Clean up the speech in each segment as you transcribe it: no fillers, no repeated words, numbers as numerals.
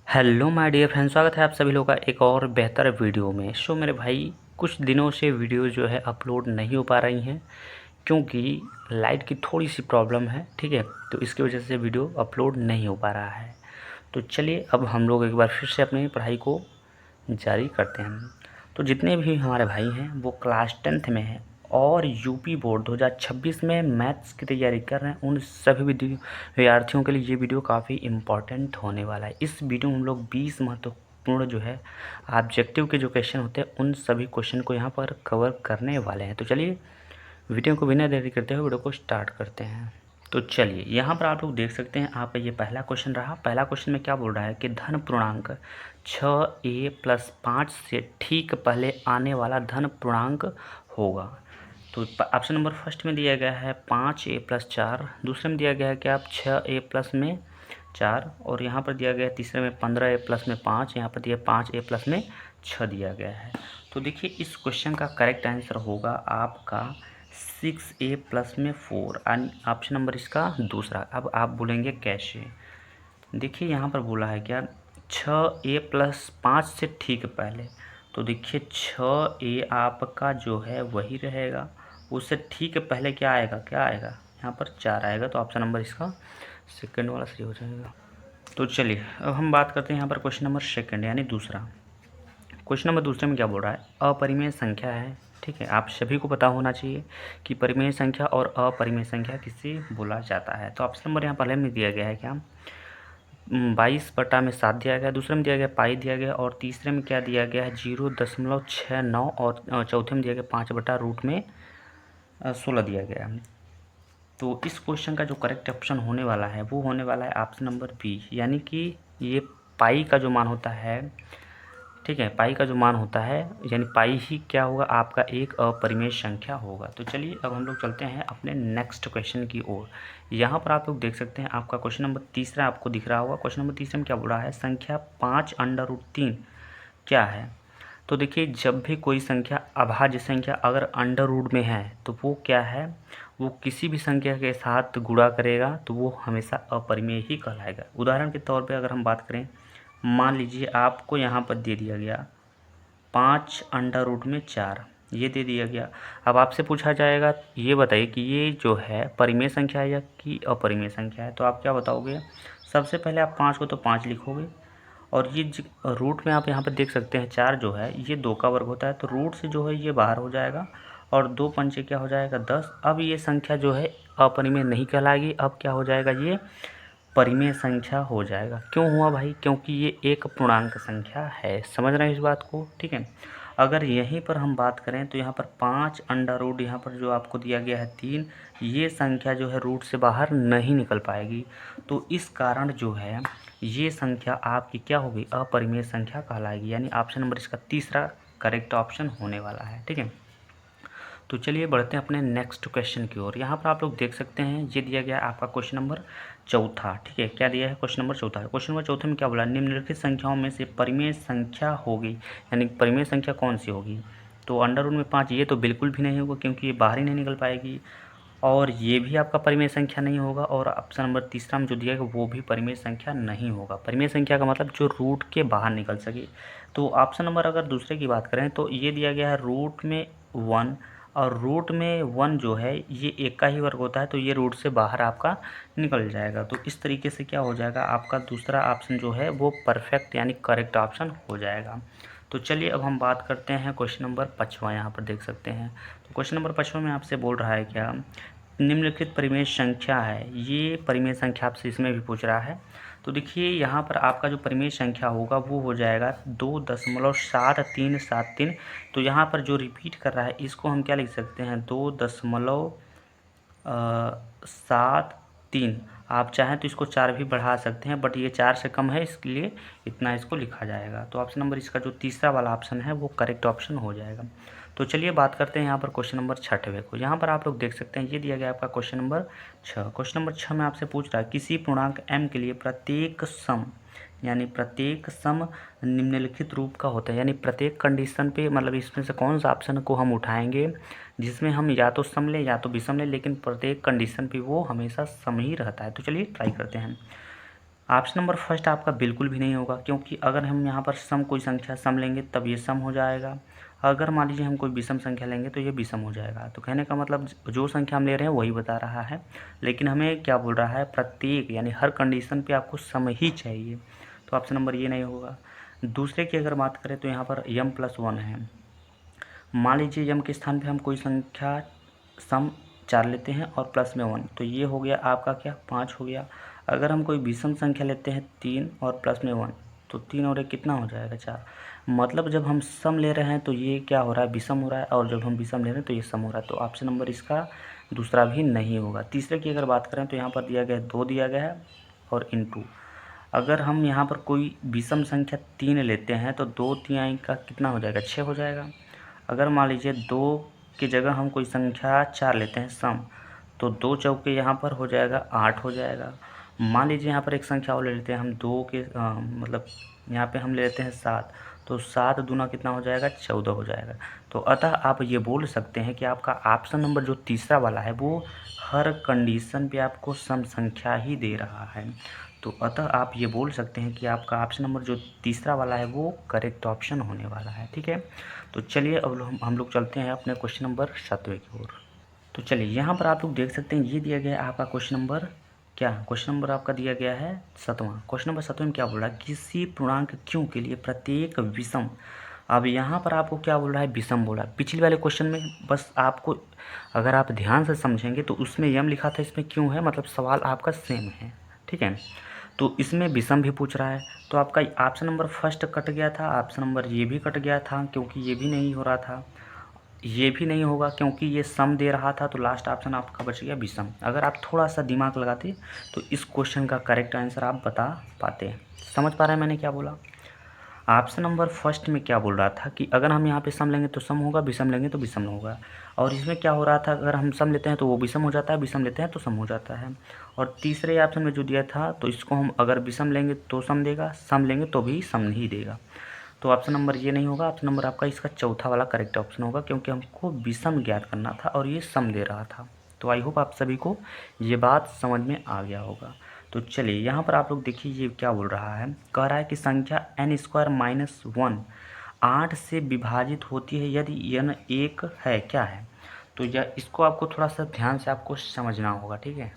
Hello my dear friends, स्वागत है आप सभी लोगों का एक और बेहतर वीडियो में। मेरे भाई कुछ दिनों से वीडियो जो है अपलोड नहीं हो पा रही हैं क्योंकि लाइट की थोड़ी सी प्रॉब्लम है। ठीक है, तो इसकी वजह से वीडियो अपलोड नहीं हो पा रहा है। तो चलिए अब हम लोग एक बार फिर से अपनी पढ़ाई को जारी करते हैं। तो जितने भी हमारे भाई हैं वो क्लास 10th में हैं और यूपी बोर्ड 2026 में मैथ्स की तैयारी कर रहे हैं, उन सभी विद्यार्थियों के लिए ये वीडियो काफ़ी इम्पॉर्टेंट होने वाला है। इस वीडियो में हम लोग 20 महत्वपूर्ण जो है ऑब्जेक्टिव के जो क्वेश्चन होते हैं उन सभी क्वेश्चन को यहाँ पर कवर करने वाले हैं। तो चलिए वीडियो को बिना देरी करते हुए वीडियो को स्टार्ट करते हैं। तो चलिए यहाँ पर आप लोग देख सकते हैं, आपका ये पहला क्वेश्चन रहा। पहला क्वेश्चन में क्या बोल रहा है कि धन पूर्णांक 6a+5 से ठीक पहले आने वाला धन पूर्णांक होगा। तो ऑप्शन नंबर फर्स्ट में दिया गया है 5a+4, दूसरे में दिया गया है कि आप 6a+4, और यहाँ पर दिया गया है तीसरे में 15a+5, यहाँ पर दिया 5a+6 दिया गया है। तो देखिए इस क्वेश्चन का करेक्ट आंसर होगा आपका 6a+4, ऑप्शन नंबर इसका दूसरा। अब आप बोलेंगे कैसे? देखिए यहाँ पर बोला है क्या 6a+5 से ठीक पहले। तो देखिए 6a आपका जो है वही रहेगा, उससे ठीक पहले क्या आएगा, यहाँ पर 4 आएगा। तो ऑप्शन नंबर इसका सेकंड वाला सही हो जाएगा। तो चलिए अब हम बात करते हैं यहाँ पर क्वेश्चन नंबर सेकंड यानी दूसरा। क्वेश्चन नंबर दूसरे में क्या बोल रहा है? अपरिमेय संख्या है। ठीक है, आप सभी को पता होना चाहिए कि परिमेय संख्या और अपरिमेय संख्या किसे बोला जाता है। तो ऑप्शन नंबर यहाँ पहले में दिया गया है क्या 22/7 दिया गया, दूसरे में दिया गया पाई दिया गया, और तीसरे में क्या दिया गया है 0.69, और चौथे में दिया गया 5/√16 दिया गया। तो इस क्वेश्चन का जो करेक्ट ऑप्शन होने वाला है वो होने वाला है ऑप्शन नंबर बी, यानी कि ये पाई का जो मान होता है, ठीक है, पाई का जो मान होता है यानी पाई ही क्या होगा, आपका एक अपरिमेय संख्या होगा। तो चलिए अब हम लोग चलते हैं अपने नेक्स्ट क्वेश्चन की ओर। यहाँ पर आप लोग देख सकते हैं आपका क्वेश्चन नंबर तीसरा आपको दिख रहा होगा। क्वेश्चन नंबर तीसरे में क्या बोल रहा है? संख्या 5√3 क्या है? तो देखिए जब भी कोई संख्या अभाज्य संख्या अगर अंडर रूट में है तो वो क्या है, वो किसी भी संख्या के साथ गुणा करेगा तो वो हमेशा अपरिमेय ही कहलाएगा। उदाहरण के तौर पे अगर हम बात करें, मान लीजिए आपको यहाँ पर दे दिया गया 5√4, ये दे दिया गया। अब आपसे पूछा जाएगा ये बताइए कि ये जो है परिमेय संख्या है या कि अपरिमेय संख्या है। तो आप क्या बताओगे? सबसे पहले आप 5 को तो 5 लिखोगे, और ये रूट में आप यहाँ पर देख सकते हैं 4 जो है ये 2 का वर्ग होता है, तो रूट से जो है ये बाहर हो जाएगा, और 2 पंचे क्या हो जाएगा 10। अब ये संख्या जो है अपरिमेय नहीं कहलाएगी, अब क्या हो जाएगा, ये परिमेय संख्या हो जाएगा। क्यों हुआ भाई? क्योंकि ये एक पूर्णांक संख्या है। समझ रहे हैं इस बात को? ठीक है, अगर यहीं पर हम बात करें तो यहाँ पर 5 यहाँ पर जो आपको दिया गया है 3, ये संख्या जो है रूट से बाहर नहीं निकल पाएगी। तो इस कारण जो है ये संख्या आपकी क्या होगी, अपरिमेय संख्या कहलाएगी, यानी ऑप्शन नंबर इसका तीसरा करेक्ट ऑप्शन होने वाला है। ठीक है, तो चलिए बढ़ते हैं अपने नेक्स्ट क्वेश्चन की ओर। यहाँ पर आप लोग देख सकते हैं ये दिया गया है आपका क्वेश्चन नंबर चौथा। ठीक है, क्या दिया है? क्वेश्चन नंबर चौथा है। क्वेश्चन नंबर चौथे में क्या बोला? निम्नलिखित संख्याओं में से परिमेय संख्या होगी, यानी परिमेय संख्या कौन सी होगी? तो अंडर रूट में 5 ये तो बिल्कुल भी नहीं होगा क्योंकि ये बाहर ही नहीं निकल पाएगी, और ये भी आपका परिमेय संख्या नहीं होगा, और ऑप्शन नंबर तीसरा में जो दिया गया वो भी परिमेय संख्या नहीं होगा। परिमेय संख्या का मतलब जो रूट के बाहर निकल सके। तो ऑप्शन नंबर अगर दूसरे की बात करें तो ये दिया गया है रूट में 1, और रूट में 1 जो है ये एक का ही वर्ग होता है, तो ये रूट से बाहर आपका निकल जाएगा। तो इस तरीके से क्या हो जाएगा, आपका दूसरा ऑप्शन जो है वो परफेक्ट यानी करेक्ट ऑप्शन हो जाएगा। तो चलिए अब हम बात करते हैं क्वेश्चन नंबर 5वां। यहाँ पर देख सकते हैं तो क्वेश्चन नंबर 5वां में आपसे बोल रहा है क्या निम्नलिखित परिमेय संख्या है, ये परिमेय संख्या आपसे इसमें भी पूछ रहा है। तो देखिए यहाँ पर आपका जो परिमेय संख्या होगा वो हो जाएगा 2.7373। तो यहाँ पर जो रिपीट कर रहा है इसको हम क्या लिख सकते हैं, 2.73। आप चाहें तो इसको 4 भी बढ़ा सकते हैं, बट ये 4 से कम है इसलिए इतना इसको लिखा जाएगा। तो ऑप्शन नंबर इसका जो तीसरा वाला ऑप्शन है वो करेक्ट ऑप्शन हो जाएगा। तो चलिए बात करते हैं यहाँ पर क्वेश्चन नंबर 6वें को। यहाँ पर आप लोग देख सकते हैं ये दिया गया आपका क्वेश्चन नंबर 6। क्वेश्चन नंबर 6 में आपसे पूछ रहा है किसी पूर्णांक m के लिए प्रत्येक सम, यानी प्रत्येक सम निम्नलिखित रूप का होता है, यानी प्रत्येक कंडीशन पे मतलब इसमें से कौन सा ऑप्शन को हम उठाएंगे जिसमें हम या तो सम लें या तो विषम लें, लेकिन प्रत्येक कंडीशन पे वो हमेशा सम ही रहता है। तो चलिए ट्राई करते हैं। ऑप्शन नंबर फर्स्ट आपका बिल्कुल भी नहीं होगा, क्योंकि अगर हम यहाँ पर सम कोई संख्या सम लेंगे तब ये सम हो जाएगा। अगर मान लीजिए हम कोई विषम संख्या लेंगे तो ये विषम हो जाएगा। तो कहने का मतलब जो संख्या हम ले रहे हैं वही बता रहा है, लेकिन हमें क्या बोल रहा है, प्रत्येक यानी हर कंडीशन पे आपको सम ही चाहिए। तो ऑप्शन नंबर ये नहीं होगा। दूसरे की अगर बात करें तो यहाँ पर m+1 है। मान लीजिए m के स्थान पे हम कोई संख्या सम 4 लेते हैं और प्लस में 1, तो ये हो गया आपका क्या, 5 हो गया। अगर हम कोई विषम संख्या लेते हैं 3 और प्लस में 1, तो 3 और 1 कितना हो जाएगा, 4। मतलब जब हम सम ले रहे हैं तो ये क्या हो रहा है, विषम हो रहा है, और जब हम विषम ले रहे हैं तो ये सम हो रहा है। तो ऑप्शन नंबर इसका दूसरा भी नहीं होगा। तीसरे की अगर बात करें तो यहाँ पर दिया गया है 2 दिया गया है और इनटू। अगर हम यहाँ पर कोई विषम संख्या 3 लेते हैं तो 2 तिहाई का कितना हो जाएगा, 6 हो जाएगा। अगर मान लीजिए 2 की जगह हम कोई संख्या 4 लेते हैं सम, तो 2 चौके यहाँ पर हो जाएगा 8 हो जाएगा। मान लीजिए यहाँ पर एक संख्या और ले लेते हैं हम 2 के मतलब यहाँ पे हम ले लेते हैं 7, तो 7 दूना कितना हो जाएगा, 14 हो जाएगा। तो अतः आप ये बोल सकते हैं कि आपका ऑप्शन नंबर जो तीसरा वाला है वो हर कंडीशन पे आपको सम संख्या ही दे रहा है। तो अतः आप ये बोल सकते हैं कि आपका ऑप्शन नंबर जो तीसरा वाला है वो करेक्ट ऑप्शन होने वाला है। ठीक है, तो चलिए अब हम लोग चलते हैं अपने क्वेश्चन नंबर 7वें की ओर। तो चलिए यहाँ पर आप लोग देख सकते हैं ये दिया गया है आपका क्वेश्चन नंबर, क्या क्वेश्चन नंबर आपका दिया गया है 7वां। क्वेश्चन नंबर 7वें में क्या बोल रहा है, किसी पूर्णांक क्यों के लिए प्रत्येक विषम। अब यहाँ पर आपको क्या बोल रहा है, विषम बोला। पिछले वाले क्वेश्चन में बस आपको अगर आप ध्यान से समझेंगे तो उसमें यम लिखा था, इसमें क्यों है, मतलब सवाल आपका सेम है। ठीक है, तो इसमें विषम भी पूछ रहा है। तो आपका ऑप्शन नंबर फर्स्ट कट गया था, ऑप्शन नंबर ये भी कट गया था क्योंकि ये भी नहीं हो रहा था, ये भी नहीं होगा क्योंकि ये सम दे रहा था। तो लास्ट ऑप्शन आपका बच गया विषम। अगर आप थोड़ा सा दिमाग लगाते तो इस क्वेश्चन का करेक्ट आंसर आप बता पाते। समझ पा रहे हैं मैंने क्या बोला। ऑप्शन नंबर फर्स्ट में क्या बोल रहा था कि अगर हम यहाँ पे सम लेंगे तो सम होगा, विषम लेंगे तो विषम होगा। और इसमें क्या हो रहा था, अगर हम सम लेते हैं तो वो विषम हो जाता है, विषम लेते हैं तो सम हो जाता है। और तीसरे ऑप्शन में जो दिया था तो इसको हम अगर विषम लेंगे तो सम देगा, सम लेंगे तो भी सम ही देगा। तो ऑप्शन नंबर ये नहीं होगा। ऑप्शन नंबर आपका इसका चौथा वाला करेक्ट ऑप्शन होगा, क्योंकि हमको विषम ज्ञात करना था और ये सम दे रहा था। तो आई होप आप सभी को ये बात समझ में आ गया होगा। तो चलिए यहाँ पर आप लोग देखिए ये क्या बोल रहा है, कह रहा है कि संख्या n² - 1 8 से विभाजित होती है यदि n एक है, क्या है। तो यह इसको आपको थोड़ा सा ध्यान से आपको समझना होगा। ठीक है,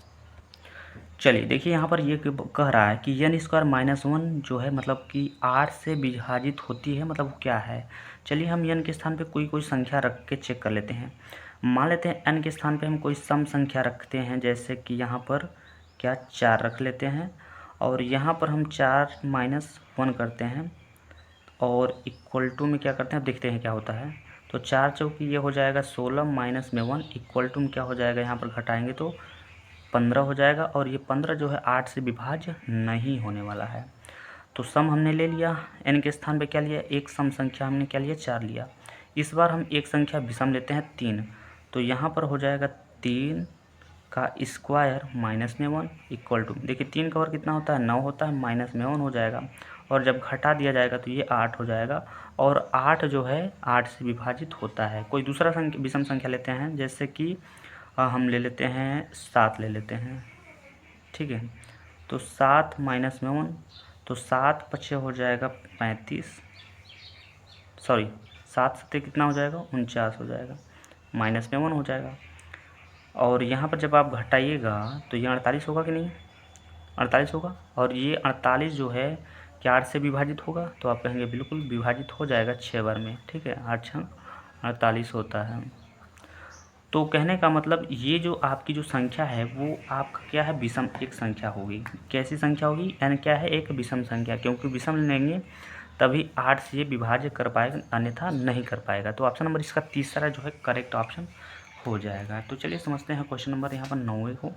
चलिए देखिए यहाँ पर ये कह रहा है कि n² - 1 जो है मतलब कि 8 से विभाजित होती है, मतलब क्या है। चलिए हम n के स्थान पे कोई संख्या रख के चेक कर लेते हैं। मान लेते हैं n के स्थान पे हम कोई सम संख्या रखते हैं, जैसे कि यहाँ पर क्या 4 रख लेते हैं, और यहाँ पर हम 4 - 1 करते हैं और इक्वल टू में क्या करते हैं, अब देखते हैं क्या होता है। तो 4 चौकी ये हो जाएगा 16 माइनस में 1 इक्वल टू में क्या हो जाएगा, यहाँ पर घटाएंगे तो 15 हो जाएगा। और ये 15 जो है 8 से विभाज्य नहीं होने वाला है। तो सम हमने ले लिया, n के स्थान पे क्या लिया, एक सम संख्या हमने क्या लिया, 4 लिया। इस बार हम एक संख्या विषम लेते हैं 3, तो यहाँ पर हो जाएगा 3 का स्क्वायर माइनस में 1 इक्वल टू, देखिए 3 का वर्ग कितना होता है, 9 होता है, माइनस में 1 हो जाएगा। और जब घटा दिया जाएगा तो ये 8 हो जाएगा। और 8 जो है 8 से विभाजित होता है। कोई दूसरा विषम संख्या लेते हैं, जैसे कि हम ले लेते हैं 7 ले लेते हैं। ठीक है, तो 7 माइनस में 1, तो 7 पचे हो जाएगा 35, सॉरी 7 सत्ते कितना हो जाएगा, 49 हो जाएगा, माइनस में 1 हो जाएगा। और यहाँ पर जब आप घटाइएगा तो ये 48 होगा कि नहीं, 48 होगा। और ये 48 जो है क्या 8 से विभाजित होगा, तो आप कहेंगे बिल्कुल विभाजित हो जाएगा 6 बार में। ठीक है, 8 6 48 होता है। तो कहने का मतलब ये जो आपकी जो संख्या है वो आपका क्या है, विषम एक संख्या होगी। कैसी संख्या होगी, n क्या है, एक विषम संख्या, क्योंकि विषम लेंगे तभी 8 से ये विभाज्य कर पाएगा, अन्यथा नहीं कर पाएगा। तो ऑप्शन नंबर इसका तीसरा जो है करेक्ट ऑप्शन हो जाएगा। तो चलिए समझते हैं क्वेश्चन नंबर यहाँ पर 9वें को।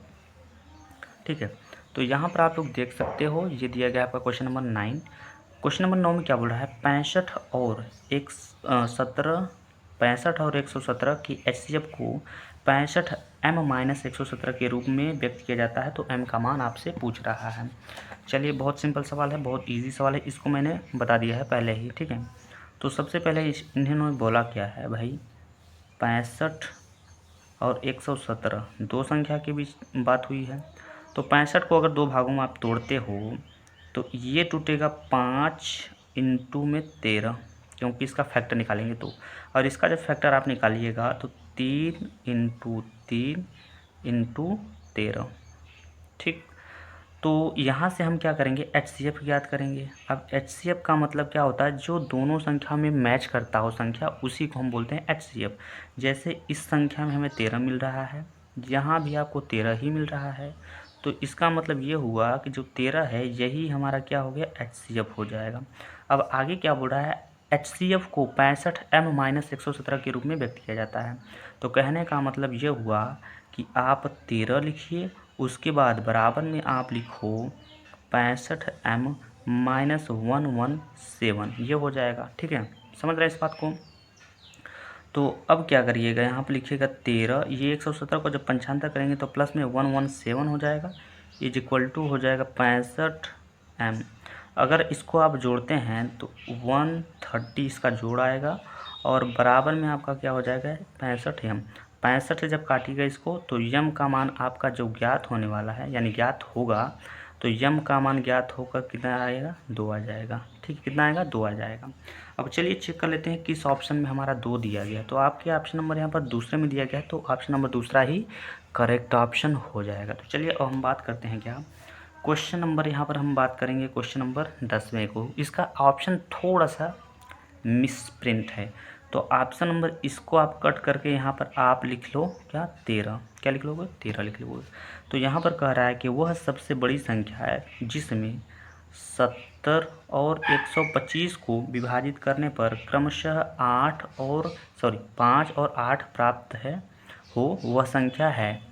ठीक है, तो यहाँ पर आप लोग देख सकते हो ये दिया गया आपका क्वेश्चन नंबर 9। क्वेश्चन नंबर 9 में क्या बोल रहा है, 65 और 117 की HCF को 65 m - 117 के रूप में व्यक्त किया जाता है, तो m का मान आपसे पूछ रहा है। चलिए बहुत सिंपल सवाल है, बहुत इजी सवाल है, इसको मैंने बता दिया है पहले ही। ठीक है, तो सबसे पहले इन्होंने बोला क्या है भाई, 65 और 117 दो संख्या के बीच बात हुई है। तो 65 को अगर दो भागों में आप तोड़ते हो तो ये टूटेगा 5 इंटू में 13, क्योंकि इसका फैक्टर निकालेंगे तो, और इसका जब फैक्टर आप निकालिएगा तो 3 इंटू 3 इंटू 13। ठीक, तो यहाँ से हम क्या करेंगे, HCF ज्ञात करेंगे। अब HCF का मतलब क्या होता है, जो दोनों संख्या में मैच करता हो संख्या, उसी को हम बोलते हैं HCF। जैसे इस संख्या में हमें 13 मिल रहा है, यहाँ भी आपको 13 ही मिल रहा है, तो इसका मतलब ये हुआ कि जो 13 है यही हमारा क्या हो गया, HCF हो जाएगा। अब आगे क्या बोल रहा है, HCF को 65m-117 के रूप में व्यक्त किया जाता है। तो कहने का मतलब ये हुआ कि आप 13 लिखिए, उसके बाद बराबर में आप लिखो 65m-117, ये हो जाएगा। ठीक है, समझ रहे हैं इस बात को। तो अब क्या करिएगा, यहाँ पर लिखिएगा 13, ये 117 को जब 95 करेंगे तो प्लस में 117 हो जाएगा, इज इक्वल टू हो जाएगा 65m। अगर इसको आप जोड़ते हैं तो 130 इसका जोड़ आएगा, और बराबर में आपका क्या हो जाएगा, 65m। 65 से जब काटिएगा इसको तो यम का मान आपका जो ज्ञात होने वाला है, यानी ज्ञात होगा, तो यम का मान ज्ञात होकर कितना आएगा, 2 आ जाएगा। ठीक, कितना आएगा, 2 आ जाएगा। अब चलिए चेक कर लेते हैं किस ऑप्शन में हमारा 2 दिया गया। तो आपके ऑप्शन नंबर यहाँ पर दूसरे में दिया गया है, तो ऑप्शन नंबर दूसरा ही करेक्ट ऑप्शन हो जाएगा। तो चलिए अब हम बात करते हैं क्या, क्वेश्चन नंबर, यहाँ पर हम बात करेंगे क्वेश्चन नंबर 10वें को। इसका ऑप्शन थोड़ा सा मिसप्रिंट है, तो ऑप्शन नंबर इसको आप कट करके यहाँ पर आप लिख लो क्या, 13। क्या लिख लोगे, 13 लिख लोगे। तो यहाँ पर कह रहा है कि वह सबसे बड़ी संख्या है जिसमें 70 और 125 को विभाजित करने पर क्रमशः 5 और 8 प्राप्त है हो, वह संख्या है,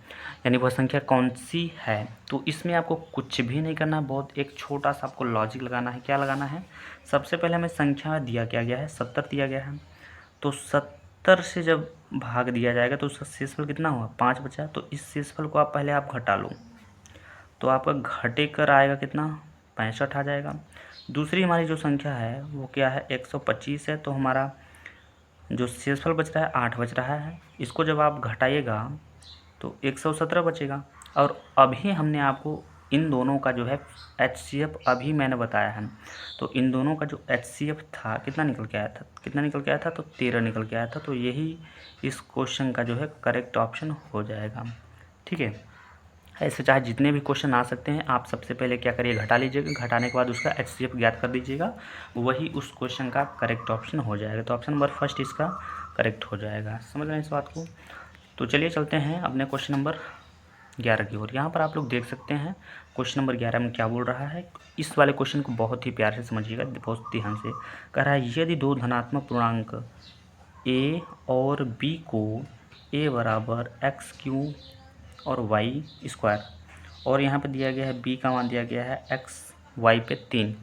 यानी वह संख्या कौन सी है। तो इसमें आपको कुछ भी नहीं करना, बहुत एक छोटा सा आपको लॉजिक लगाना है। क्या लगाना है, सबसे पहले हमें संख्या दिया क्या गया है, 70 दिया गया है, तो 70 से जब भाग दिया जाएगा तो उसका शेषफल कितना हुआ, 5 बचा। तो इस शेषफल को आप पहले आप घटा लो, तो आपका घटे कर आएगा कितना, 65 आ जाएगा। दूसरी हमारी जो संख्या है वो क्या है, 125 है, तो हमारा जो शेषफल बच रहा है 8 बच रहा है। इसको जब आप घटाइएगा तो 117 बचेगा। और अभी हमने आपको इन दोनों का जो है HCF अभी मैंने बताया है, तो इन दोनों का जो HCF था कितना निकल के आया था, कितना निकल के आया था, तो 13 निकल के आया था। तो यही इस क्वेश्चन का जो है करेक्ट ऑप्शन हो जाएगा। ठीक है, ऐसे चाहे जितने भी क्वेश्चन आ सकते हैं, आप सबसे पहले क्या करिए, घटा लीजिएगा, घटाने के बाद उसका HCF ज्ञात कर दीजिएगा, वही उस क्वेश्चन का करेक्ट ऑप्शन हो जाएगा। तो ऑप्शन नंबर फर्स्ट इसका करेक्ट हो जाएगा। समझ रहे हैं इस बात को। तो चलिए चलते हैं अपने क्वेश्चन नंबर 11 की ओर। यहाँ पर आप लोग देख सकते हैं क्वेश्चन नंबर 11 में क्या बोल रहा है। इस वाले क्वेश्चन को बहुत ही प्यार से समझिएगा, बहुत ध्यान से। कह रहा है यदि दो धनात्मक पूर्णांक a और b को a बराबर x³ और y² और यहाँ पे दिया गया है b का मान दिया गया है x y पे 3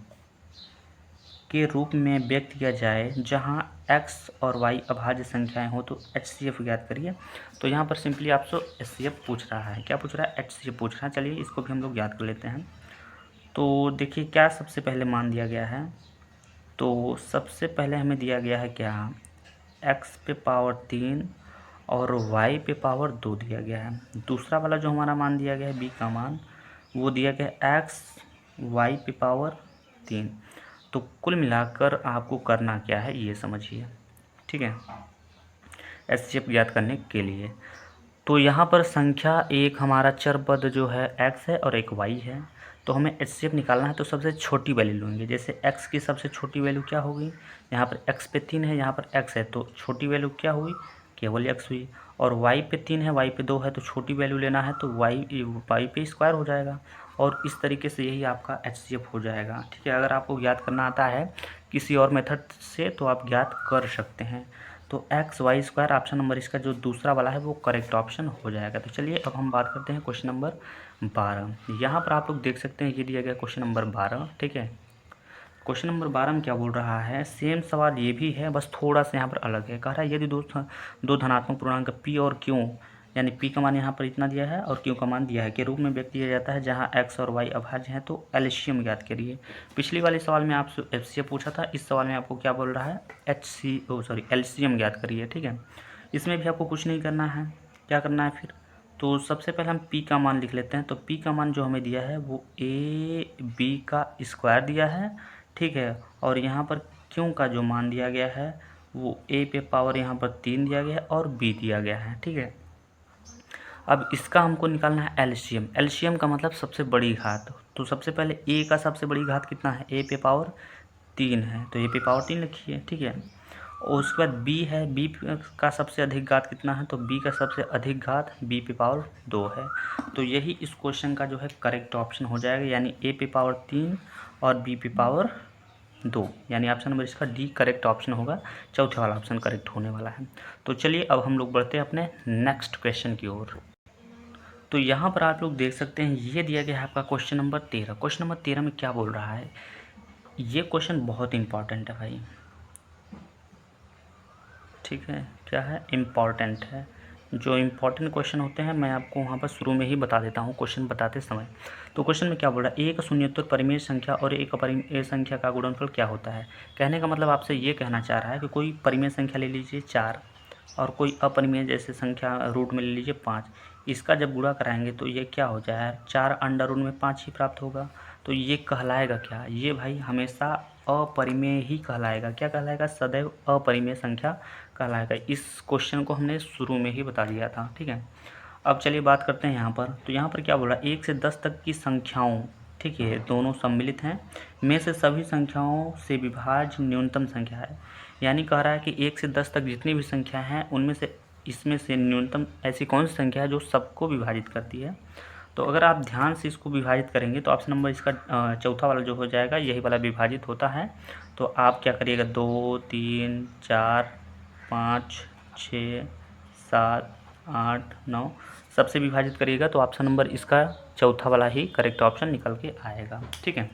के रूप में व्यक्त किया जाए, जहाँ x और y अभाज्य संख्याएं हो, तो HCF ज्ञात करिए। तो यहाँ पर सिंपली आपसे HCF पूछ रहा है, क्या पूछ रहा है, HCF पूछ रहा है। चलिए इसको भी हम लोग याद कर लेते हैं। तो देखिए क्या सबसे पहले मान दिया गया है, तो सबसे पहले हमें दिया गया है क्या, x पे पावर 3 और y पे पावर 2 दिया गया है। दूसरा वाला जो हमारा मान दिया गया है b का मान, वो दिया गया है x y पे पावर 3। तो कुल मिलाकर आपको करना क्या है ये समझिए। ठीक है, HCF ज्ञात करने के लिए तो यहाँ पर संख्या एक हमारा चर पद जो है x है और एक y है, तो हमें HCF निकालना है। तो सबसे छोटी वैल्यू लेंगे, जैसे x की सबसे छोटी वैल्यू क्या होगी, यहाँ पर x पे 3 है, यहाँ पर x है, तो छोटी वैल्यू क्या हुई, केवल x हुई। और y पे 3 है, y पे 2 है, तो छोटी वैल्यू लेना है, तो y पे स्क्वायर हो जाएगा। और इस तरीके से यही आपका HCF हो जाएगा। ठीक है, अगर आपको ज्ञात करना आता है किसी और मेथड से तो आप ज्ञात कर सकते हैं। तो XY² ऑप्शन नंबर इसका जो दूसरा वाला है वो करेक्ट ऑप्शन हो जाएगा। तो चलिए अब हम बात करते हैं क्वेश्चन नंबर 12। यहाँ पर आप लोग देख सकते हैं ये दिया गया क्वेश्चन नंबर 12। ठीक है, क्वेश्चन नंबर 12 में क्या बोल रहा है, सेम सवाल ये भी है, बस थोड़ा सा यहाँ पर अलग है। कह रहा है यदि दो धनात्मक पूर्णांक P और Q, यानी P का मान यहाँ पर इतना दिया है और Q का मान दिया है, के रूप में व्यक्त किया जाता है, जहाँ x और y अभाज्य हैं, तो एलसीएम ज्ञात करिए। पिछली वाले सवाल में आपसे HCF पूछा था, इस सवाल में आपको क्या बोल रहा है, एलसीएम ज्ञात करिए। ठीक है, इसमें भी आपको कुछ नहीं करना है, क्या करना है फिर, तो सबसे पहले हम p का मान लिख लेते हैं। तो p का मान जो हमें दिया है वो ab का स्क्वायर दिया है, ठीक है। और यहाँ पर q का जो मान दिया गया है वो a पे पावर यहाँ पर 3 दिया गया है और b दिया गया है, ठीक है। अब इसका हमको निकालना है एलसीएम। एलसीएम का मतलब सबसे बड़ी घात। तो सबसे पहले a का सबसे बड़ी घात कितना है, a पे पावर 3 है, तो a पे पावर 3 लिखिए, ठीक है। और उसके बाद b है, b का सबसे अधिक घात कितना है, तो b का सबसे अधिक घात b पे पावर 2 है। तो यही इस क्वेश्चन का जो है करेक्ट ऑप्शन हो जाएगा, यानी a पे पावर 3 और b पे पावर 2, यानी ऑप्शन नंबर इसका डी करेक्ट ऑप्शन होगा। चौथे वाला ऑप्शन करेक्ट होने वाला है। तो चलिए अब हम लोग बढ़ते हैं अपने नेक्स्ट क्वेश्चन की ओर। तो यहाँ पर आप लोग देख सकते हैं ये दिया गया है आपका क्वेश्चन नंबर 13। क्वेश्चन नंबर 13 में क्या बोल रहा है, ये क्वेश्चन बहुत इंपॉर्टेंट है भाई, ठीक है। क्या है, इम्पॉर्टेंट है। जो इम्पॉर्टेंट क्वेश्चन होते हैं मैं आपको वहाँ पर शुरू में ही बता देता हूँ क्वेश्चन बताते समय। तो क्वेश्चन में क्या बोल रहा है, एक शून्योत्तर परिमेय संख्या और एक अपरिमेय संख्या का गुणनफल क्या होता है। कहने का मतलब आपसे ये कहना चाह रहा है कि कोई परिमेय संख्या ले लीजिए 4 और कोई अपरिमेय जैसे संख्या रूट में ले लीजिए 5, इसका जब गुणा कराएंगे तो ये क्या हो जाए, 4 अंडर रूट में 5 ही प्राप्त होगा। तो ये कहलाएगा क्या, ये भाई हमेशा अपरिमेय ही कहलाएगा। क्या कहलाएगा, सदैव अपरिमेय संख्या कहलाएगा। इस क्वेश्चन को हमने शुरू में ही बता दिया था, ठीक है। अब चलिए बात करते हैं यहाँ पर। तो यहाँ पर क्या बोल रहा है, 1 से 10 तक की संख्याओं, ठीक है, दोनों सम्मिलित हैं, में से सभी संख्याओं से विभाज्य न्यूनतम संख्या है। यानी कह रहा है कि 1 से 10 तक जितनी भी संख्या हैं उनमें से इसमें से न्यूनतम ऐसी कौन सी संख्या है जो सबको विभाजित करती है। तो अगर आप ध्यान से इसको विभाजित करेंगे तो ऑप्शन नंबर इसका चौथा वाला जो हो जाएगा, यही वाला विभाजित होता है। तो आप क्या करिएगा, 2 3 4 5 6 7 8 9 सबसे विभाजित करिएगा तो ऑप्शन नंबर इसका चौथा वाला ही करेक्ट ऑप्शन निकल के आएगा, ठीक है।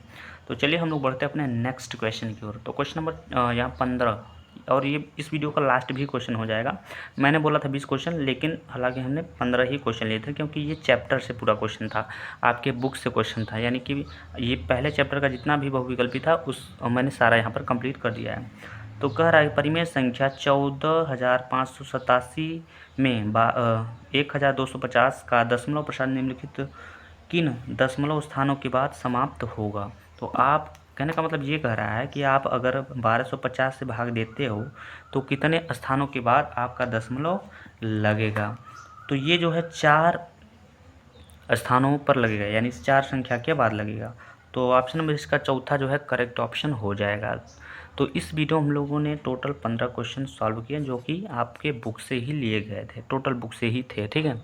तो चलिए हम लोग बढ़ते हैं अपने नेक्स्ट क्वेश्चन की ओर। तो क्वेश्चन नंबर यहाँ 15, और ये इस वीडियो का लास्ट भी क्वेश्चन हो जाएगा। मैंने बोला था 20 क्वेश्चन, लेकिन हालांकि हमने 15 ही क्वेश्चन लिए थे, क्योंकि ये चैप्टर से पूरा क्वेश्चन था, आपके बुक से क्वेश्चन था। यानी कि ये पहले चैप्टर का जितना भी बहुविकल्पी था उस मैंने सारा यहाँ पर कंप्लीट कर दिया है। तो कह रहा है परिमेय संख्या 14,587 में 1,250 का दशमलव प्रसार निम्नलिखित किन दशमलव स्थानों के बाद समाप्त होगा। तो आप कहने का मतलब ये कह रहा है कि आप अगर 1250 से भाग देते हो तो कितने स्थानों के बाद आपका दशमलव लगेगा। तो ये जो है 4 स्थानों पर लगेगा, यानी 4 संख्या के बाद लगेगा। तो ऑप्शन नंबर इसका चौथा जो है करेक्ट ऑप्शन हो जाएगा। तो इस वीडियो हम लोगों ने टोटल 15 क्वेश्चन सॉल्व किए, जो कि आपके बुक से ही लिए गए थे, टोटल बुक से ही थे, ठीक है।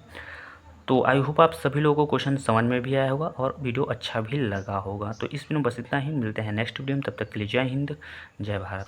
तो आई होप आप सभी लोगों को क्वेश्चन समझ में भी आया होगा और वीडियो अच्छा भी लगा होगा। तो इस वीडियो में बस इतना ही, मिलते हैं नेक्स्ट वीडियो में, तब तक के लिए जय हिंद, जय भारत।